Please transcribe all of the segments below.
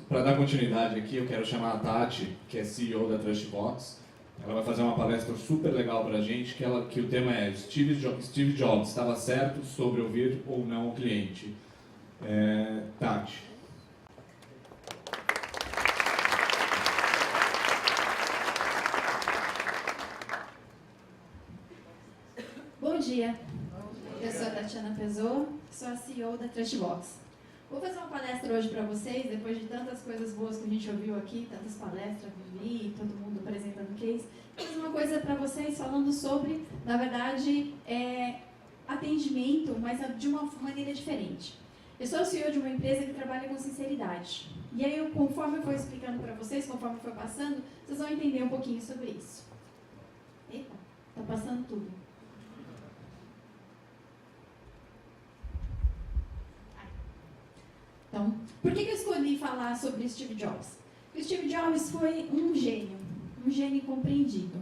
para dar continuidade aqui, eu quero chamar a Tati, que é CEO da Trustbox. Ela vai fazer uma palestra super legal para a gente, que o tema é Steve Jobs estava certo sobre ouvir ou não o cliente. Tati. Bom dia, eu sou a Tatiana Pessoa, sou a CEO da Trustbox. Vou fazer uma palestra hoje para vocês, depois de tantas coisas boas que a gente ouviu aqui, tantas palestras, Vivi, todo mundo apresentando case. Vou fazer uma coisa para vocês falando sobre, na verdade, atendimento, mas de uma maneira diferente. Eu sou a CEO de uma empresa que trabalha com sinceridade. E aí, conforme eu for explicando para vocês, conforme for passando, vocês vão entender um pouquinho sobre isso. Eita, tá passando tudo. Então, por que eu escolhi falar sobre Steve Jobs? Porque Steve Jobs foi um gênio incompreendido.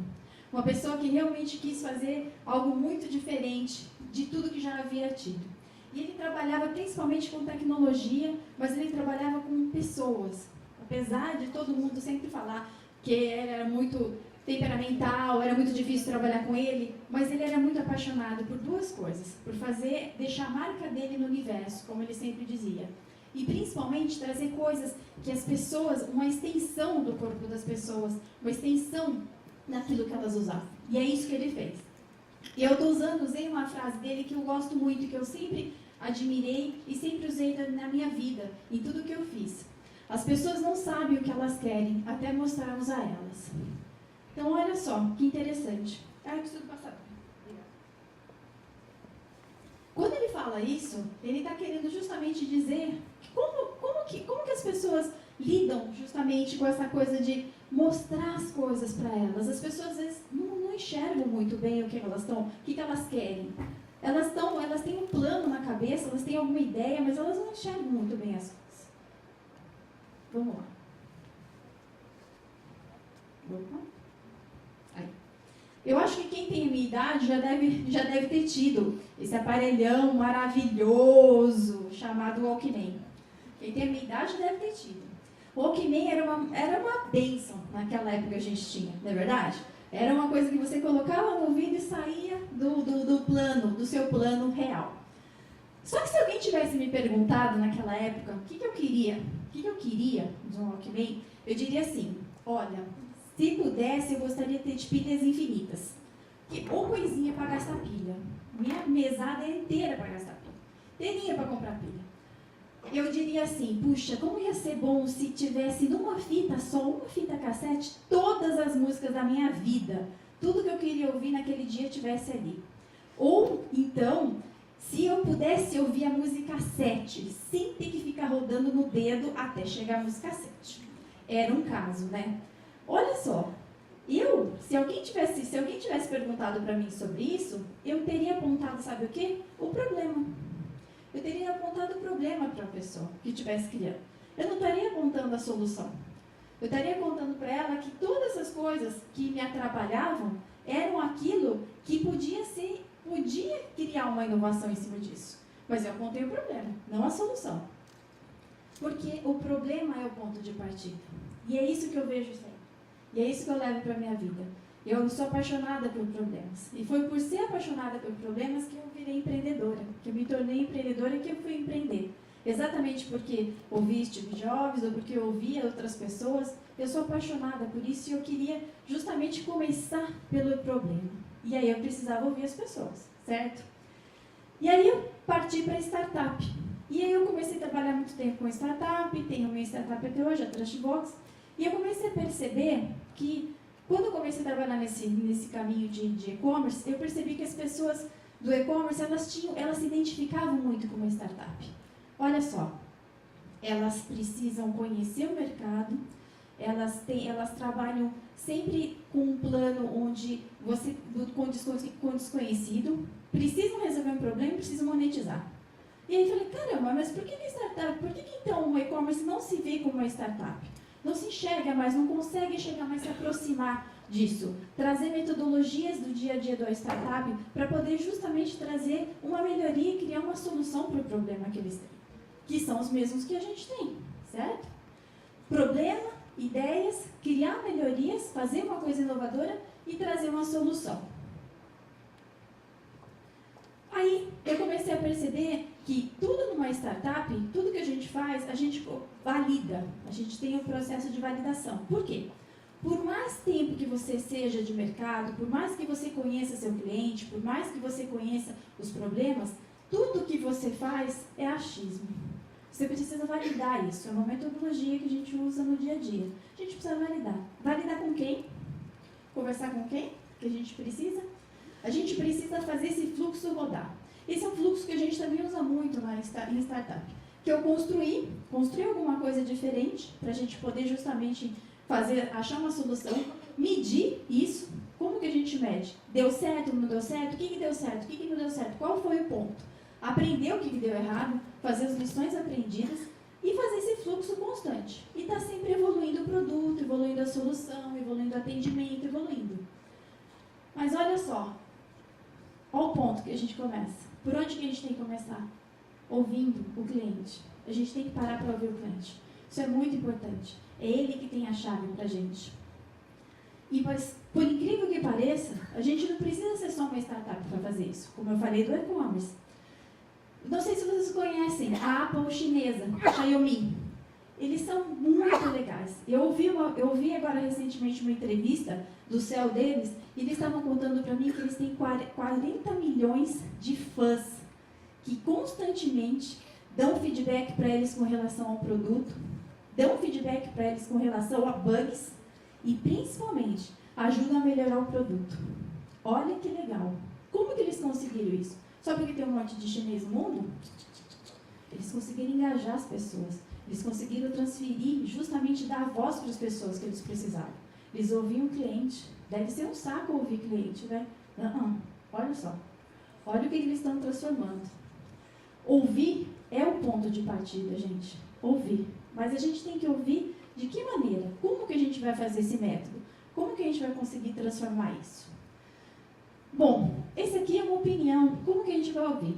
Uma pessoa que realmente quis fazer algo muito diferente de tudo que já havia tido. E ele trabalhava principalmente com tecnologia, mas ele trabalhava com pessoas. Apesar de todo mundo sempre falar que ele era muito temperamental, era muito difícil trabalhar com ele, mas ele era muito apaixonado por duas coisas. Por deixar a marca dele no universo, como ele sempre dizia. E principalmente trazer coisas que as pessoas, uma extensão do corpo das pessoas, uma extensão daquilo que elas usavam. E é isso que ele fez. E eu usei uma frase dele que eu gosto muito, que eu sempre admirei e sempre usei na minha vida, em tudo que eu fiz. As pessoas não sabem o que elas querem, até mostrarmos a elas. Então, olha só, que interessante. Tudo passado. Quando ele fala isso, ele está querendo justamente dizer como que as pessoas lidam justamente com essa coisa de mostrar as coisas para elas. As pessoas às vezes não enxergam muito bem o que elas estão, o que elas querem. Elas têm um plano na cabeça, elas têm alguma ideia, mas elas não enxergam muito bem as coisas. Vamos lá. Opa. Aí. Eu acho que quem tem a minha idade já deve ter tido esse aparelhão maravilhoso chamado Walkman. Quem tem a minha idade deve ter tido. O Walkman era uma bênção naquela época que a gente tinha, não é verdade? Era uma coisa que você colocava no ouvido e saía do seu plano real. Só que se alguém tivesse me perguntado naquela época o que eu queria de um Walkman, eu diria assim, olha, se pudesse eu gostaria de ter de pilhas infinitas. Ou coisinha para gastar pilha. Minha mesada é inteira para gastar pilha. Teria para comprar pilha. Eu diria assim, puxa, como ia ser bom se tivesse numa fita só, uma fita cassete, todas as músicas da minha vida. Tudo que eu queria ouvir naquele dia tivesse ali. Ou, então, se eu pudesse ouvir a música 7, sem ter que ficar rodando no dedo até chegar a música 7. Era um caso, né? Olha só, se alguém tivesse perguntado para mim sobre isso, eu teria apontado, sabe o quê? O problema. Eu teria apontado o problema para a pessoa que estivesse criando. Eu não estaria apontando a solução. Eu estaria contando para ela que todas as coisas que me atrapalhavam eram aquilo que podia criar uma inovação em cima disso. Mas eu apontei o problema, não a solução. Porque o problema é o ponto de partida. E é isso que eu vejo sempre. E é isso que eu levo para a minha vida. Eu sou apaixonada por problemas. E foi por ser apaixonada por problemas que eu virei empreendedora. Que eu me tornei empreendedora e que eu fui empreender. Exatamente porque ouvi Steve Jobs ou porque eu ouvia outras pessoas. Eu sou apaixonada por isso e eu queria justamente começar pelo problema. E aí eu precisava ouvir as pessoas, certo? E aí eu parti para a startup. E aí eu comecei a trabalhar muito tempo com startup. Tenho minha startup até hoje, a Trustbox. E eu comecei a perceber que quando eu comecei a trabalhar nesse caminho de e-commerce, eu percebi que as pessoas do e-commerce, elas se identificavam muito com uma startup. Olha só, elas precisam conhecer o mercado, elas trabalham sempre com um plano com desconhecido, precisam resolver um problema e precisam monetizar. E aí eu falei, caramba, mas por que startup? Por que então o e-commerce não se vê como uma startup? Não se enxerga mais, não consegue chegar mais, se aproximar disso. Trazer metodologias do dia a dia da startup para poder justamente trazer uma melhoria e criar uma solução para o problema que eles têm. Que são os mesmos que a gente tem, certo? problema, ideias, criar melhorias, fazer uma coisa inovadora e trazer uma solução. Aí eu comecei a perceber que tudo numa startup, tudo que a gente faz, a gente valida, a gente tem um processo de validação. Por quê? Por mais tempo que você seja de mercado, por mais que você conheça seu cliente, por mais que você conheça os problemas, tudo que você faz é achismo. Você precisa validar isso, é uma metodologia que a gente usa no dia a dia. A gente precisa validar. Validar com quem? Conversar com quem? Que a gente precisa? A gente precisa fazer esse fluxo rodar. Esse é um fluxo que a gente também usa muito lá em startup. Que eu construí alguma coisa diferente para a gente poder justamente achar uma solução, medir isso. Como que a gente mede? Deu certo, não deu certo? O que deu certo? O que não deu certo? Qual foi o ponto? Aprender o que deu errado, fazer as lições aprendidas e fazer esse fluxo constante. E está sempre evoluindo o produto, evoluindo a solução, evoluindo o atendimento, evoluindo. Mas olha só, olha o ponto que a gente começa. Por onde que a gente tem que começar? Ouvindo o cliente. A gente tem que parar para ouvir o cliente. Isso é muito importante. É ele que tem a chave para a gente. E por incrível que pareça, a gente não precisa ser só uma startup para fazer isso. Como eu falei do e-commerce. Não sei se vocês conhecem a Apple chinesa, a Xiaomi. Eles são muito legais. Eu ouvi agora recentemente uma entrevista do CEO deles, e eles estavam contando para mim que eles têm 40 milhões de fãs que constantemente dão feedback para eles com relação ao produto, dão feedback para eles com relação a bugs e, principalmente, ajudam a melhorar o produto. Olha que legal. Como que eles conseguiram isso? Só porque tem um monte de chinês no mundo? Eles conseguiram engajar as pessoas. Eles conseguiram transferir, justamente dar voz para as pessoas que eles precisavam. Eles ouviam o cliente. Deve ser um saco ouvir cliente, né? Não, olha só. Olha o que eles estão transformando. Ouvir é o ponto de partida, gente. Ouvir. Mas a gente tem que ouvir de que maneira? Como que a gente vai fazer esse método? Como que a gente vai conseguir transformar isso? Bom, esse aqui é uma opinião. Como que a gente vai ouvir?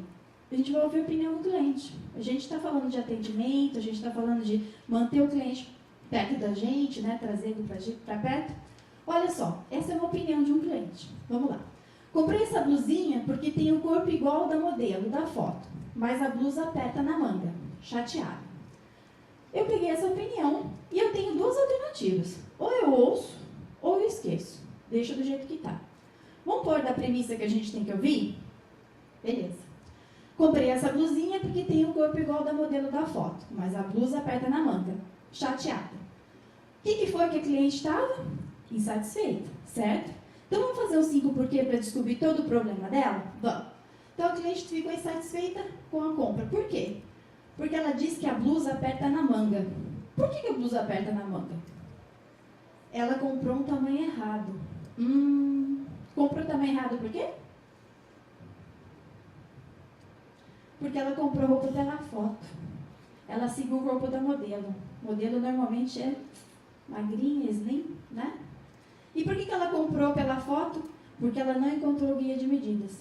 A gente vai ouvir a opinião do cliente. A gente está falando de atendimento, a gente está falando de manter o cliente perto da gente, né, trazendo para perto. Olha só, essa é uma opinião de um cliente. Vamos lá. Comprei essa blusinha porque tem o corpo igual ao da modelo, da foto, mas a blusa aperta na manga, chateada. Eu peguei essa opinião e eu tenho duas alternativas. Ou eu ouço, ou eu esqueço. Deixo do jeito que está. Vamos pôr da premissa que a gente tem que ouvir? Beleza. Comprei essa blusinha porque tem o corpo igual ao da modelo da foto, mas a blusa aperta na manga, chateada. O que foi que a cliente estava? Insatisfeita, certo? Então vamos fazer os 5 porquê para descobrir todo o problema dela? Vamos. Então a cliente ficou insatisfeita com a compra. Por quê? Porque ela disse que a blusa aperta na manga. Por que a blusa aperta na manga? Ela comprou um tamanho errado. Comprou o tamanho errado por quê? Porque ela comprou roupa pela foto. Ela seguiu o corpo da modelo. O modelo normalmente é magrinha, slim, né? E por que ela comprou pela foto? Porque ela não encontrou o guia de medidas.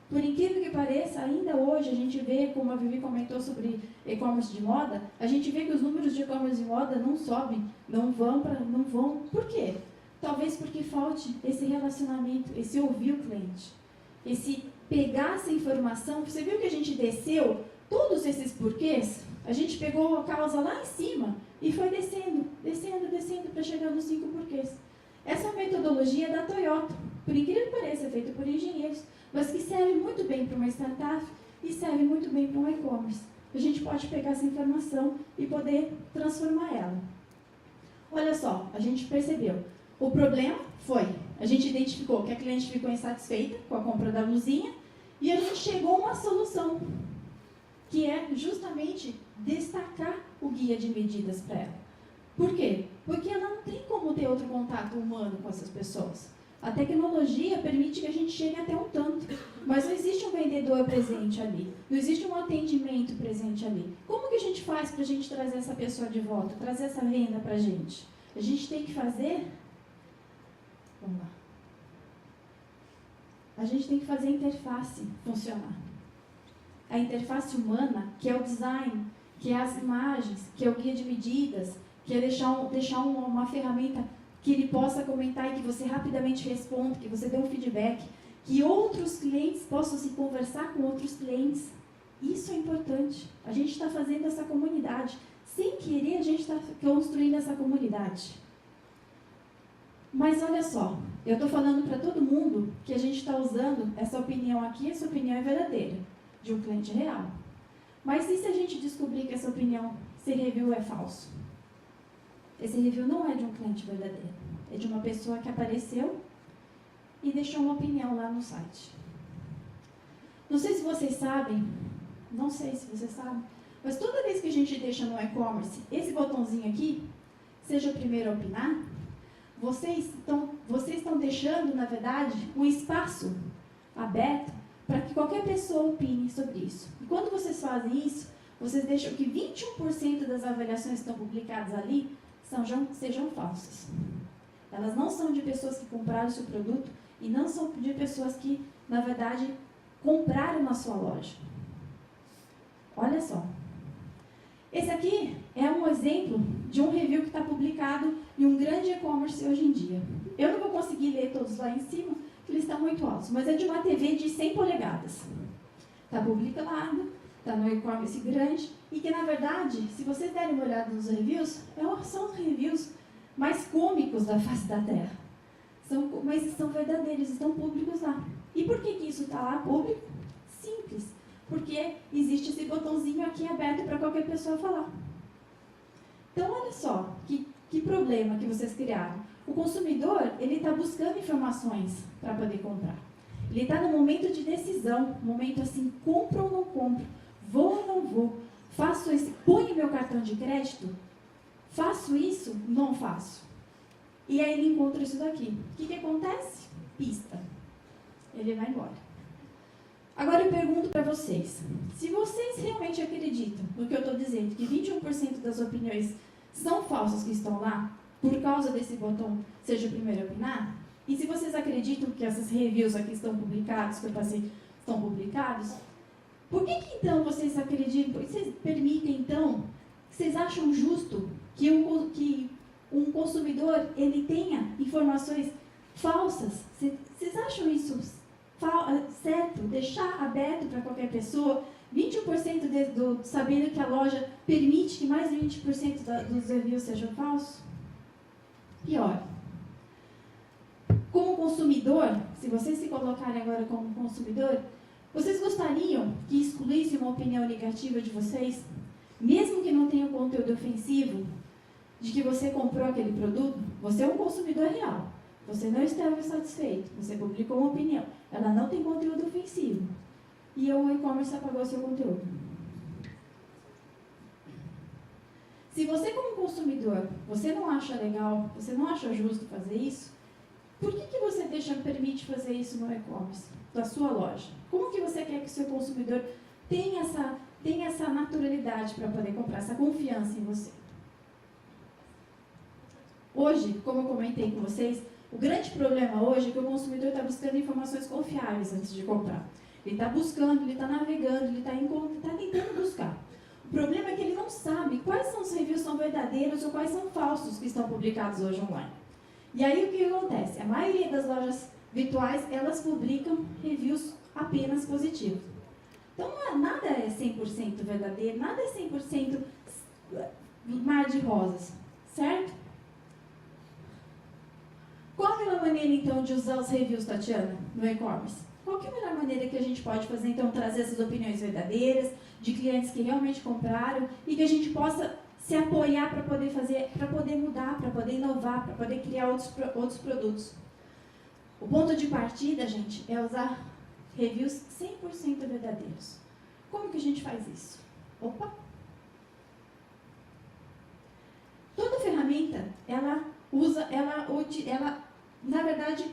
Por incrível que pareça, ainda hoje a gente vê, como a Vivi comentou sobre e-commerce de moda, a gente vê que os números de e-commerce de moda não sobem, não vão. Por quê? Talvez porque falte esse relacionamento, esse ouvir o cliente, esse pegar essa informação. Você viu que a gente desceu todos esses porquês? A gente pegou a causa lá em cima e foi descendo para chegar nos 5 porquês. Essa é a metodologia da Toyota, por incrível que pareça, é feita por engenheiros, mas que serve muito bem para uma startup e serve muito bem para um e-commerce. A gente pode pegar essa informação e poder transformar ela. Olha só, a gente percebeu. O problema foi, a gente identificou que a cliente ficou insatisfeita com a compra da blusinha e a gente chegou a uma solução, que é justamente destacar o guia de medidas para ela. Por quê? Porque ela não tem como ter outro contato humano com essas pessoas. A tecnologia permite que a gente chegue até um tanto, mas não existe um vendedor presente ali, não existe um atendimento presente ali. Como que a gente faz para a gente trazer essa pessoa de volta, trazer essa venda para a gente? A gente tem que fazer... Vamos lá. A gente tem que fazer a interface funcionar. A interface humana, que é o design, que é as imagens, que é o guia de medidas, que é deixar uma ferramenta que ele possa comentar e que você rapidamente responda, que você dê um feedback, que outros clientes possam se conversar com outros clientes. Isso é importante. A gente está fazendo essa comunidade. Sem querer, a gente está construindo essa comunidade. Mas olha só, eu estou falando para todo mundo que a gente está usando essa opinião aqui, essa opinião é verdadeira, de um cliente real. Mas e se a gente descobrir que essa opinião, esse review é falso? Esse review não é de um cliente verdadeiro, é de uma pessoa que apareceu e deixou uma opinião lá no site. Não sei se vocês sabem, mas toda vez que a gente deixa no e-commerce esse botãozinho aqui, seja o primeiro a opinar, vocês estão deixando, na verdade, um espaço aberto para que qualquer pessoa opine sobre isso. E quando vocês fazem isso, vocês deixam que 21% das avaliações que estão publicadas ali sejam falsas. Elas não são de pessoas que compraram o seu produto e não são de pessoas que, na verdade, compraram na sua loja. Olha só. Esse aqui é um exemplo de um review que está publicado em um grande e-commerce hoje em dia. Eu não vou conseguir ler todos lá em cima, porque eles estão muito altos, mas é de uma TV de 100 polegadas. Está publicado, está no e-commerce grande, e que, na verdade, se vocês derem uma olhada nos reviews, são os reviews mais cômicos da face da Terra. Mas são verdadeiros, estão públicos lá. E por que isso está lá público? Simples. Porque existe esse botãozinho aqui aberto para qualquer pessoa falar. Então, olha só, que problema que vocês criaram. O consumidor, ele está buscando informações para poder comprar. Ele está no momento de decisão, momento assim, compro ou não compro, vou ou não vou, faço esse, ponho meu cartão de crédito, faço isso, não faço. E aí ele encontra isso daqui. O que acontece? Pista. Ele vai embora. Agora eu pergunto para vocês, se vocês realmente acreditam no que eu estou dizendo, que 21% das opiniões são falsas que estão lá, por causa desse botão seja o primeiro a opinar, e se vocês acreditam que essas reviews aqui estão publicadas, que eu passei, estão publicados, por que então vocês acreditam, vocês permitem então, vocês acham justo que um consumidor ele tenha informações falsas? Vocês acham isso certo? Deixar aberto para qualquer pessoa, 21% sabendo que a loja permite que mais de 20% dos reviews sejam falsos? Pior. Como consumidor, se vocês se colocarem agora como consumidor, vocês gostariam que excluísse uma opinião negativa de vocês, mesmo que não tenha conteúdo ofensivo, de que você comprou aquele produto? Você é um consumidor real. Você não estava satisfeito. Você publicou uma opinião. Ela não tem conteúdo ofensivo. E o e-commerce apagou seu conteúdo. Se você, como consumidor, você não acha legal, você não acha justo fazer isso, por que você permite fazer isso no e-commerce, da sua loja? Como que você quer que o seu consumidor tenha essa naturalidade para poder comprar, essa confiança em você? Hoje, como eu comentei com vocês, o grande problema hoje é que o consumidor está buscando informações confiáveis antes de comprar. Ele está buscando, ele está navegando, ele está tentando buscar. O problema é que ele não sabe quais são os reviews que são verdadeiros ou quais são falsos que estão publicados hoje online. E aí o que acontece? A maioria das lojas virtuais, elas publicam reviews apenas positivos. Então nada é 100% verdadeiro, nada é 100% mar de rosas, certo? Qual a melhor maneira, então, de usar os reviews, Tatiana, no e-commerce? Qual que é a melhor maneira que a gente pode fazer, então, trazer essas opiniões verdadeiras, de clientes que realmente compraram, e que a gente possa se apoiar para poder fazer, para poder mudar, para poder inovar, para poder criar outros produtos? O ponto de partida, gente, é usar reviews 100% verdadeiros. Como que a gente faz isso? Opa! Toda ferramenta, ela na verdade,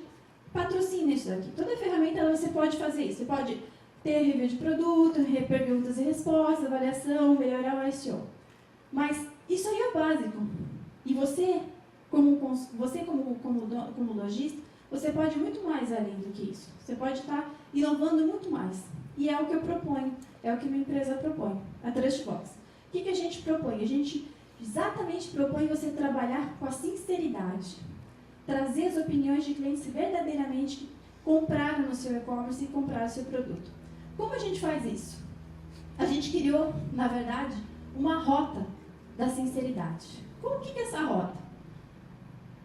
patrocina isso daqui. Toda ferramenta você pode fazer isso. Você pode ter review de produto, perguntas e respostas, avaliação, melhorar o SEO. Mas isso aí é o básico. E você, como lojista, você pode ir muito mais além do que isso. Você pode estar inovando muito mais. E é o que eu proponho, é o que minha empresa propõe, a Trustbox. O que a gente propõe? A gente exatamente propõe você trabalhar com a sinceridade, trazer as opiniões de clientes verdadeiramente que compraram no seu e-commerce e compraram o seu produto. Como a gente faz isso? A gente criou, na verdade, uma rota da sinceridade. Como que é essa rota?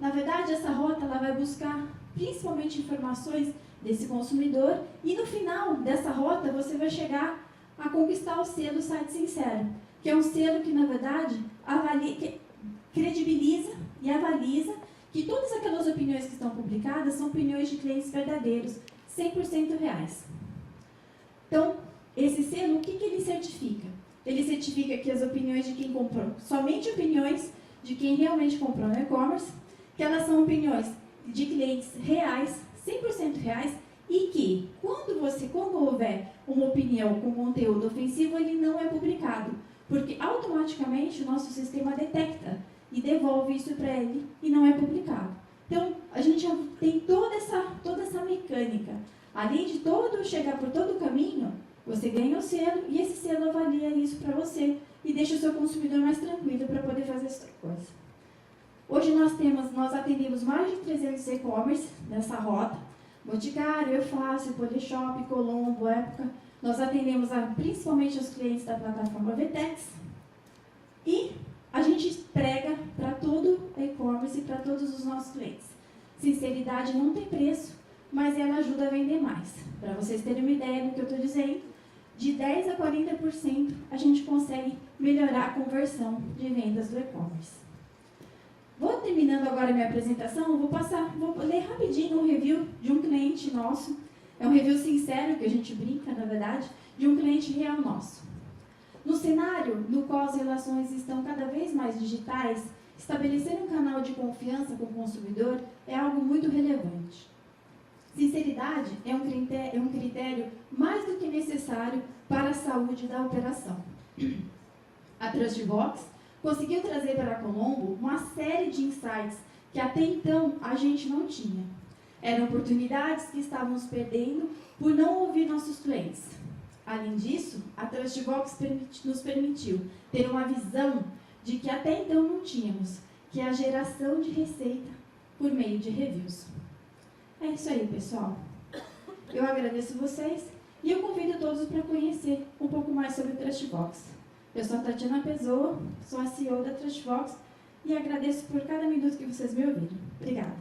Na verdade, essa rota ela vai buscar principalmente informações desse consumidor e no final dessa rota você vai chegar a conquistar o selo Site Sincero, que é um selo que, na verdade, que credibiliza e avaliza que todas aquelas opiniões que estão publicadas são opiniões de clientes verdadeiros, 100% reais. Então, esse selo, o que ele certifica? Ele certifica que as opiniões de quem comprou, somente opiniões de quem realmente comprou no e-commerce, que elas são opiniões de clientes reais, 100% reais, e que, quando houver uma opinião com conteúdo ofensivo, ele não é publicado, porque automaticamente o nosso sistema detecta e devolve isso para ele e não é publicado. Então, a gente já tem toda essa mecânica. Além de chegar por todo o caminho, você ganha o selo e esse selo avalia isso para você e deixa o seu consumidor mais tranquilo para poder fazer essa coisa. Hoje nós atendemos mais de 300 e-commerce nessa rota. Boticário, Efácio, Polishop, Colombo, Época. Nós atendemos principalmente os clientes da plataforma Vetex. E a gente prega para todo e-commerce e para todos os nossos clientes. Sinceridade não tem preço, mas ela ajuda a vender mais. Para vocês terem uma ideia do que eu estou dizendo, de 10% a 40% a gente consegue melhorar a conversão de vendas do e-commerce. Vou terminando agora a minha apresentação, vou ler rapidinho um review de um cliente nosso. É um review sincero, que a gente brinca, na verdade, de um cliente real nosso. No cenário no qual as relações estão cada vez mais digitais, estabelecer um canal de confiança com o consumidor é algo muito relevante. Sinceridade é um critério mais do que necessário para a saúde da operação. A Trustbox conseguiu trazer para a Colombo uma série de insights que até então a gente não tinha. Eram oportunidades que estávamos perdendo por não ouvir nossos clientes. Além disso, a Trustbox nos permitiu ter uma visão de que até então não tínhamos, que é a geração de receita por meio de reviews. É isso aí, pessoal. Eu agradeço vocês e eu convido todos para conhecer um pouco mais sobre o Trustbox. Eu sou a Tatiana Pessoa, sou a CEO da Trustbox e agradeço por cada minuto que vocês me ouviram. Obrigada.